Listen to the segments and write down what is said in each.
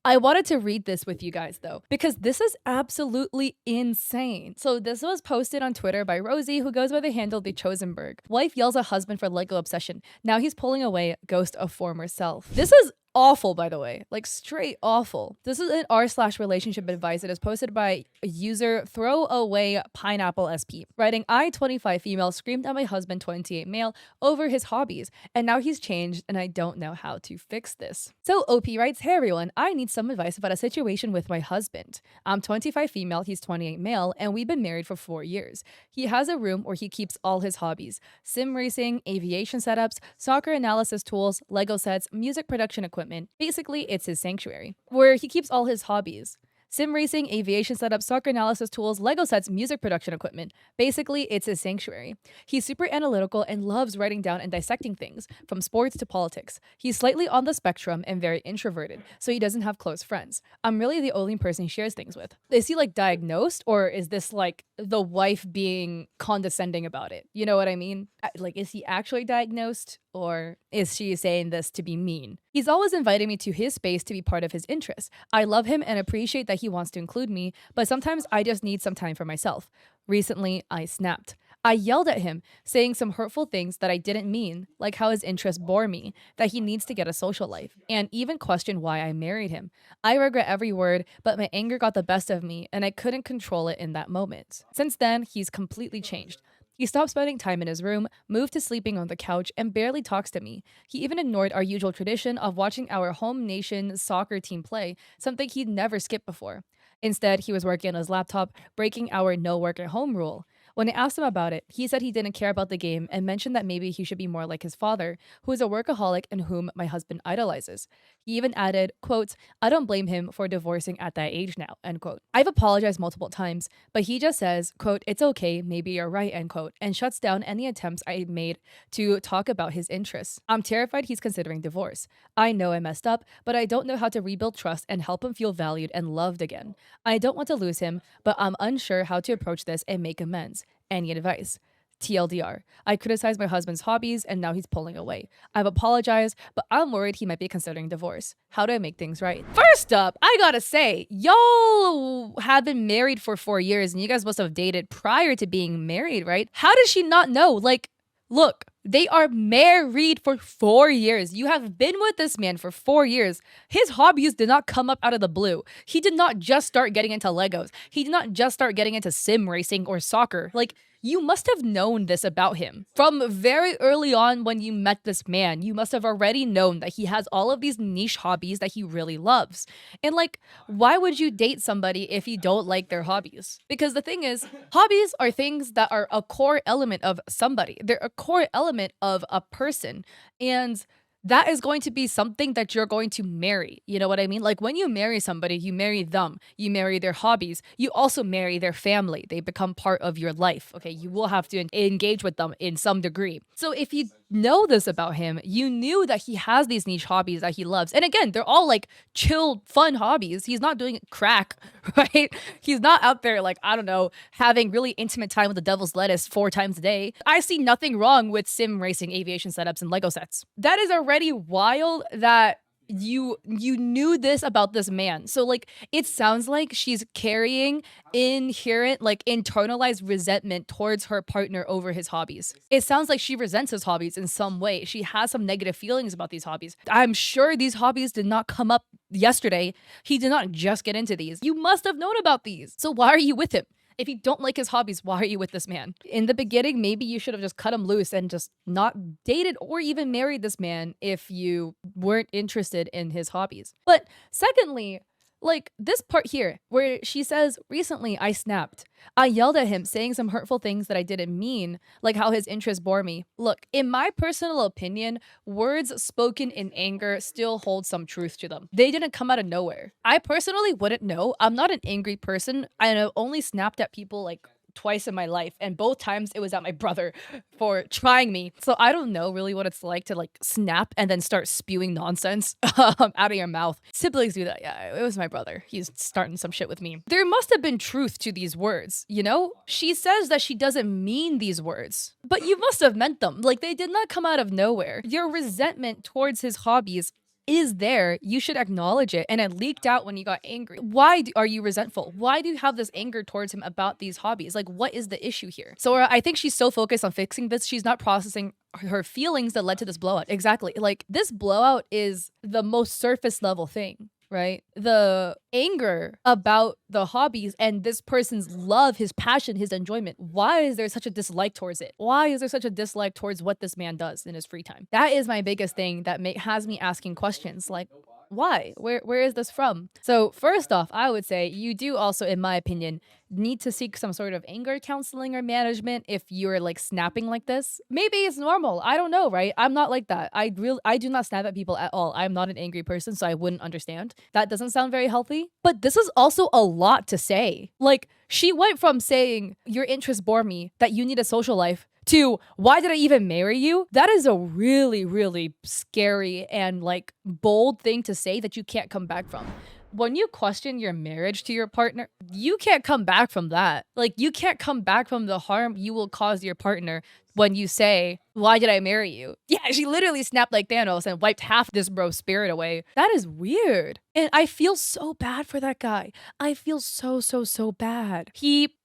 I wanted to read this with you guys though, because this is absolutely insane. So this was posted on Twitter by Rosie, who goes by the handle The Chosenberg. Wife yells at husband for Lego obsession. Now he's pulling away, ghost of former self. This is awful, by the way, like straight awful. This is an r/relationship advice that is posted by user throwaway pineapple sp, writing, I 25 female screamed at my husband 28 male over his hobbies, and now he's changed and I don't know how to fix this. So OP writes, hey everyone, I need some advice about a situation with my husband. I'm 25 female, he's 28 male, and we've been married for 4 years. He has a room where he keeps all his hobbies: sim racing, aviation setups, soccer analysis tools, Lego sets, music production equipment. Basically, it's his sanctuary, where he keeps all his hobbies: sim racing, aviation setup, soccer analysis tools, Lego sets, music production equipment. Basically, it's his sanctuary. He's super analytical and loves writing down and dissecting things, from sports to politics. He's slightly on the spectrum and very introverted, so he doesn't have close friends. I'm really the only person he shares things with. Is he like diagnosed, or is this like the wife being condescending about it? You know what I mean? Like, is he actually diagnosed, or is she saying this to be mean? He's always inviting me to his space to be part of his interests. I love him and appreciate that he wants to include me, but sometimes I just need some time for myself. Recently, I snapped. I yelled at him, saying some hurtful things that I didn't mean, like how his interests bore me, that he needs to get a social life, and even questioned why I married him. I regret every word, but my anger got the best of me, and I couldn't control it in that moment. Since then, he's completely changed. He stopped spending time in his room, moved to sleeping on the couch, and barely talks to me. He even ignored our usual tradition of watching our home nation soccer team play, something he'd never skipped before. Instead, he was working on his laptop, breaking our no work at home rule. When I asked him about it, he said he didn't care about the game and mentioned that maybe he should be more like his father, who is a workaholic and whom my husband idolizes. He even added, quote, I don't blame him for divorcing at that age now, end quote. I've apologized multiple times, but he just says, quote, it's okay, maybe you're right, end quote, and shuts down any attempts I made to talk about his interests. I'm terrified he's considering divorce. I know I messed up, but I don't know how to rebuild trust and help him feel valued and loved again. I don't want to lose him, but I'm unsure how to approach this and make amends. Any advice? TLDR. I criticized my husband's hobbies and now he's pulling away. I've apologized, but I'm worried he might be considering divorce. How do I make things right? First up, I gotta say, y'all have been married for 4 years and you guys must have dated prior to being married, right? How does she not know? Like, look, they are married for 4 years. You have been with this man for 4 years. His hobbies did not come up out of the blue. He did not just start getting into Legos. He did not just start getting into sim racing or soccer. Like, you must have known this about him. From very early on when you met this man, you must have already known that he has all of these niche hobbies that he really loves. And like, why would you date somebody if you don't like their hobbies? Because the thing is, hobbies are things that are a core element of somebody. They're a core element of a person. And that is going to be something that you're going to marry. You know what I mean? Like, when you marry somebody, you marry them, you marry their hobbies, you also marry their family. They become part of your life. Okay, you will have to engage with them in some degree. So if you know this about him, you knew that he has these niche hobbies that he loves. And again, they're all like chill, fun hobbies. He's not doing crack, right? He's not out there like, I don't know, having really intimate time with the devil's lettuce 4 times a day. I see nothing wrong with sim racing, aviation setups, and Lego sets. That is already wild that you knew this about this man. So like, it sounds like she's carrying inherent, like, internalized resentment towards her partner over his hobbies. It sounds like she resents his hobbies in some way. She has some negative feelings about these hobbies. I'm sure these hobbies did not come up yesterday. He did not just get into these. You must have known about these. So why are you with him? If you don't like his hobbies, why are you with this man? In the beginning, maybe you should have just cut him loose and just not dated or even married this man if you weren't interested in his hobbies. But secondly, like this part here where she says, recently I snapped. I yelled at him, saying some hurtful things that I didn't mean, like how his interests bore me. Look, in my personal opinion, words spoken in anger still hold some truth to them. They didn't come out of nowhere. I personally wouldn't know. I'm not an angry person. I have only snapped at people like twice in my life, and both times it was at my brother for trying me. So I don't know really what it's like to like snap and then start spewing nonsense out of your mouth. Siblings do that. Yeah, it was my brother. He's starting some shit with me. There must have been truth to these words, you know? She says that she doesn't mean these words, but you must have meant them. Like, they did not come out of nowhere. Your resentment towards his hobbies is there. You should acknowledge it. And it leaked out when you got angry. Why are you resentful? Why do you have this anger towards him about these hobbies? Like, what is the issue here? So I think she's so focused on fixing this, she's not processing her feelings that led to this blowout. Exactly. Like, this blowout is the most surface level thing, right? The anger about the hobbies and this person's love, his passion, his enjoyment. Why is there such a dislike towards it? Why is there such a dislike towards what this man does in his free time? That is my biggest thing that has me asking questions like, why? Where is this from? So first off, I would say you do also, in my opinion, need to seek some sort of anger counseling or management if you're like snapping like this. Maybe it's normal. I don't know, right? I'm not like that. I do not snap at people at all. I'm not an angry person, so I wouldn't understand. That doesn't sound very healthy. But this is also a lot to say. Like, she went from saying your interests bore me, that you need a social life, to why did I even marry you? That is a really, really scary and like bold thing to say that you can't come back from. When you question your marriage to your partner, you can't come back from that. Like, you can't come back from the harm you will cause your partner when you say, why did I marry you? Yeah, she literally snapped like Thanos and wiped half this bro's spirit away. That is weird. And I feel so bad for that guy. I feel so, so, so bad.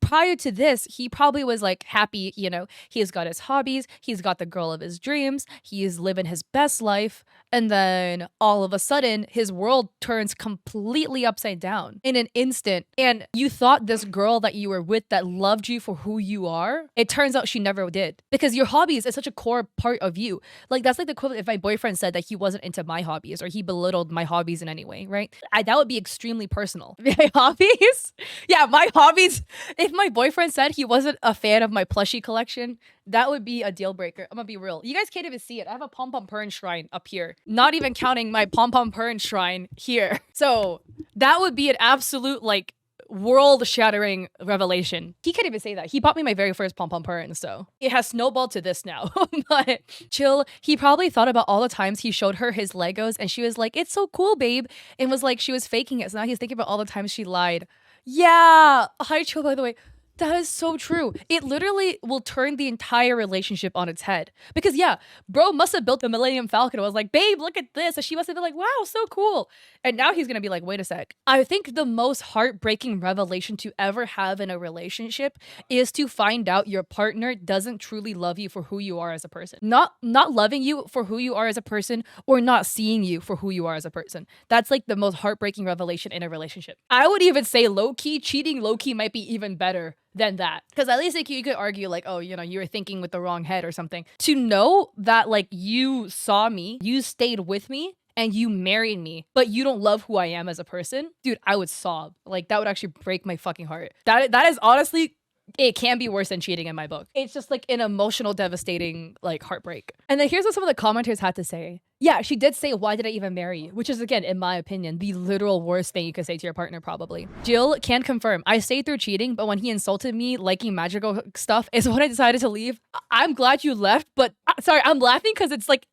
Prior to this, he probably was like happy, you know, he's got his hobbies, he's got the girl of his dreams, he's living his best life. And then all of a sudden, his world turns completely upside down in an instant. And you thought this girl that you were with that loved you for who you are, it turns out she never did. Because your hobbies is such a core part of you. Like, that's like the equivalent if my boyfriend said that he wasn't into my hobbies or he belittled my hobbies in any way, right? That would be extremely personal. My hobbies? Yeah, my hobbies. If my boyfriend said he wasn't a fan of my plushie collection, that would be a deal breaker. I'm gonna be real. You guys can't even see it. I have a pom-pom pern shrine up here. Not even counting my pom-pom pern shrine here. So that would be an absolute, like, world-shattering revelation. He can't even say that. He bought me my very first pom-pom pern, so it has snowballed to this now. But chill. He probably thought about all the times he showed her his Legos and she was like, it's so cool, babe. And was like, she was faking it. So now he's thinking about all the times she lied. Yeah. Hi, chill, by the way. That is so true. It literally will turn the entire relationship on its head. Because yeah, bro must have built the Millennium Falcon and was like, babe, look at this. And she must have been like, wow, so cool. And now he's gonna be like, wait a sec. I think the most heartbreaking revelation to ever have in a relationship is to find out your partner doesn't truly love you for who you are as a person. Not loving you for who you are as a person, or not seeing you for who you are as a person. That's like the most heartbreaking revelation in a relationship. I would even say low-key, cheating low-key might be even better than that. Because at least like you could argue like, oh, you know, you were thinking with the wrong head or something. To know that like you saw me, you stayed with me, and you married me, but you don't love who I am as a person, dude, I would sob. Like, that would actually break my fucking heart. That is honestly, it can be worse than cheating in my book. It's just like an emotional, devastating, like, heartbreak. And then here's what some of the commenters had to say. Yeah, she did say, why did I even marry you? Which is, again, in my opinion, the literal worst thing you could say to your partner, probably. Jill can confirm, I stayed through cheating, but when he insulted me liking magical stuff is when I decided to leave. I'm glad you left, but sorry, I'm laughing because it's like,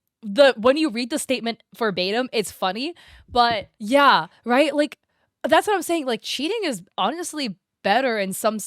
when you read the statement verbatim, it's funny. But yeah, right? Like, that's what I'm saying. Like, cheating is honestly better in some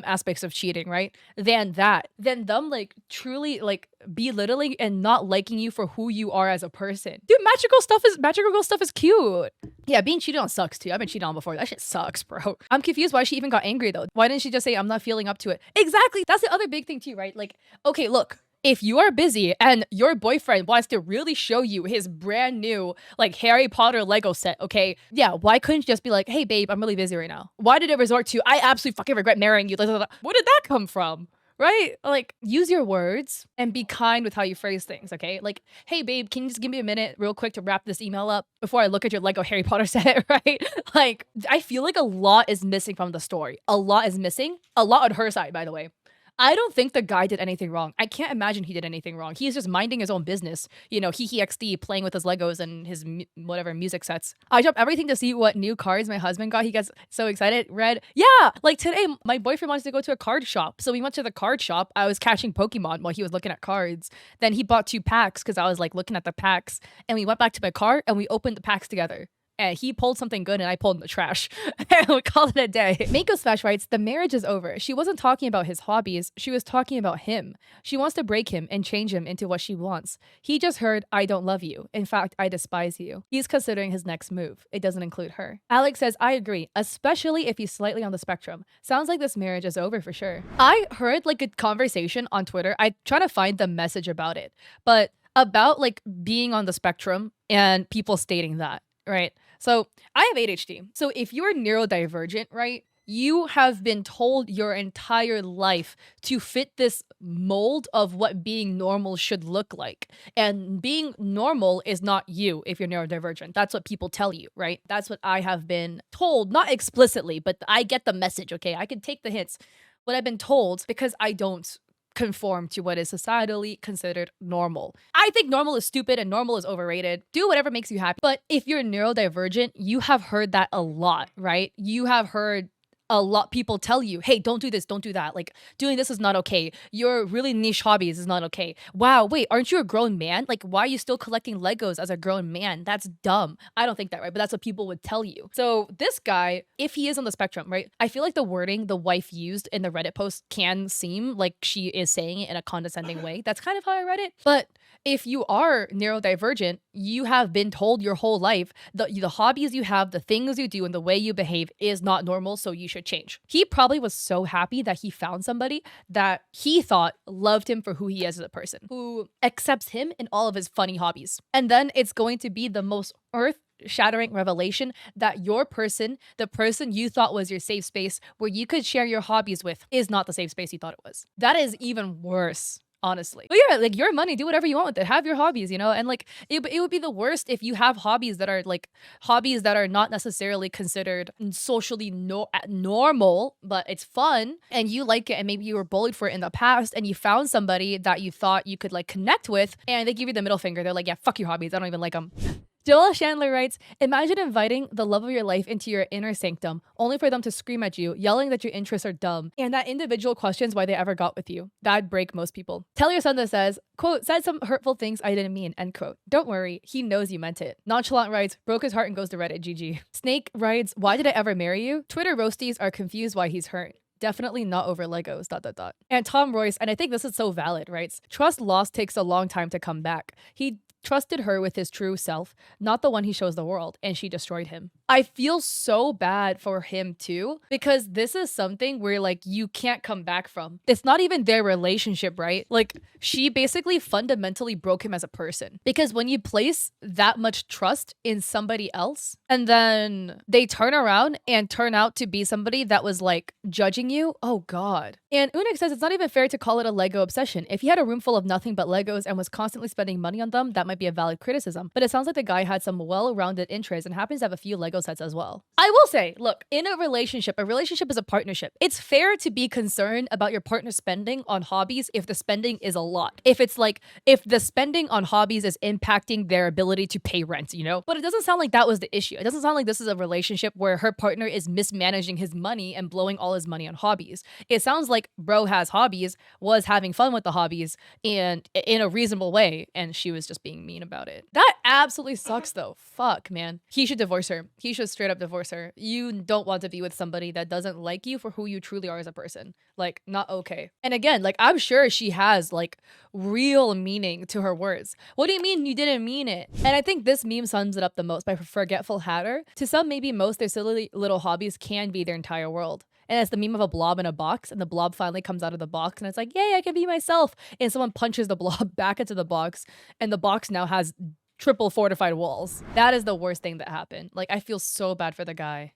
aspects of cheating, right? Than them like truly like belittling and not liking you for who you are as a person. Dude, magical girl stuff is cute. Yeah, being cheated on sucks too. I've been cheated on before. That shit sucks, bro. I'm confused why she even got angry though. Why didn't she just say, I'm not feeling up to it? Exactly. That's the other big thing too, right? Like, okay, look. If you are busy and your boyfriend wants to really show you his brand new like Harry Potter Lego set, okay? Yeah, why couldn't you just be like, hey babe, I'm really busy right now? Why did it resort to, I absolutely fucking regret marrying you? Where did that come from? Right? Like, use your words and be kind with how you phrase things, okay? Like, hey babe, can you just give me a minute real quick to wrap this email up before I look at your Lego Harry Potter set, right? Like, I feel like a lot is missing from the story. A lot is missing. A lot on her side, by the way. I don't think the guy did anything wrong. I can't imagine he did anything wrong. He's just minding his own business. You know, he XD playing with his Legos and his whatever music sets. I dropped everything to see what new cards my husband got. He gets so excited. Read, yeah, like today, my boyfriend wants to go to a card shop. So we went to the card shop. I was catching Pokemon while he was looking at cards. Then he bought 2 packs because I was like looking at the packs. And we went back to my car and we opened the packs together. and he pulled something good and I pulled in the trash. And we called it a day. Mako Smash writes, the marriage is over. She wasn't talking about his hobbies. She was talking about him. She wants to break him and change him into what she wants. He just heard, I don't love you. In fact, I despise you. He's considering his next move. It doesn't include her. Alex says, I agree, especially if he's slightly on the spectrum. Sounds like this marriage is over for sure. I heard like a conversation on Twitter. I try to find the message about it, but about like being on the spectrum and people stating that, right? So I have ADHD. So if you're neurodivergent, right, you have been told your entire life to fit this mold of what being normal should look like. And being normal is not you if you're neurodivergent. That's what people tell you, right? That's what I have been told, not explicitly, but I get the message, okay? I can take the hints. What I've been told because I don't conform to what is societally considered normal. I think normal is stupid and normal is overrated. Do whatever makes you happy. But if you're neurodivergent, you have heard that a lot, right? You have heard a lot people tell you, hey, don't do this, don't do that. Like, doing this is not okay. Your really niche hobbies is not okay. Wow, wait, aren't you a grown man? Like, why are you still collecting Legos as a grown man? That's dumb. I don't think that, right? But that's what people would tell you. So this guy, if he is on the spectrum, right? I feel like the wording the wife used in the Reddit post can seem like she is saying it in a condescending way. That's kind of how I read it. But if you are neurodivergent, you have been told your whole life the hobbies you have, the things you do, and the way you behave is not normal, so you should change. He probably was so happy that he found somebody that he thought loved him for who he is as a person, who accepts him in all of his funny hobbies. And then it's going to be the most earth-shattering revelation that your person, the person you thought was your safe space where you could share your hobbies with, is not the safe space you thought it was. That is even worse, honestly. But yeah, like, your money, do whatever you want with it. Have your hobbies, you know? And like, it would be the worst if you have hobbies that are like hobbies that are not necessarily considered socially normal, but it's fun and you like it, and maybe you were bullied for it in the past and you found somebody that you thought you could like connect with and they give you the middle finger. They're like, yeah, fuck your hobbies. I don't even like them. Joel Chandler writes, imagine inviting the love of your life into your inner sanctum, only for them to scream at you, yelling that your interests are dumb, and that individual questions why they ever got with you. That'd break most people. Tell your son that says, quote, said some hurtful things I didn't mean, end quote. Don't worry, he knows you meant it. Nonchalant writes, broke his heart and goes to Reddit, GG. Snake writes, why did I ever marry you? Twitter roasties are confused why he's hurt. Definitely not over Legos, ... And Tom Royce, and I think this is so valid, writes, trust lost takes a long time to come back. He trusted her with his true self, not the one he shows the world, and she destroyed him. I feel so bad for him too, because this is something where like you can't come back from. It's not even their relationship, right? Like, she basically fundamentally broke him as a person, because when you place that much trust in somebody else and then they turn around and turn out to be somebody that was like judging you, oh god. And Unik says it's not even fair to call it a Lego obsession. If he had a room full of nothing but Legos and was constantly spending money on them, that might be a valid criticism. But it sounds like the guy had some well-rounded interests and happens to have a few Lego sets as well. I will say, look, in a relationship is a partnership. It's fair to be concerned about your partner spending on hobbies if the spending is a lot. If it's like, if the spending on hobbies is impacting their ability to pay rent, you know? But it doesn't sound like that was the issue. It doesn't sound like this is a relationship where her partner is mismanaging his money and blowing all his money on hobbies. It sounds like bro has hobbies, was having fun with the hobbies, and in a reasonable way, and she was just being mean about it. That absolutely sucks though. Fuck, man. He should divorce her. He should straight up divorce her. You don't want to be with somebody that doesn't like you for who you truly are as a person. Like, not okay. And again, like, I'm sure she has like real meaning to her words. What do you mean you didn't mean it? And I think this meme sums it up the most by Forgetful Hatter. To some, maybe most, their silly little hobbies can be their entire world. And it's the meme of a blob in a box, and the blob finally comes out of the box, and it's like, yay, I can be myself. And someone punches the blob back into the box, and the box now has triple fortified walls. That is the worst thing that happened. Like, I feel so bad for the guy.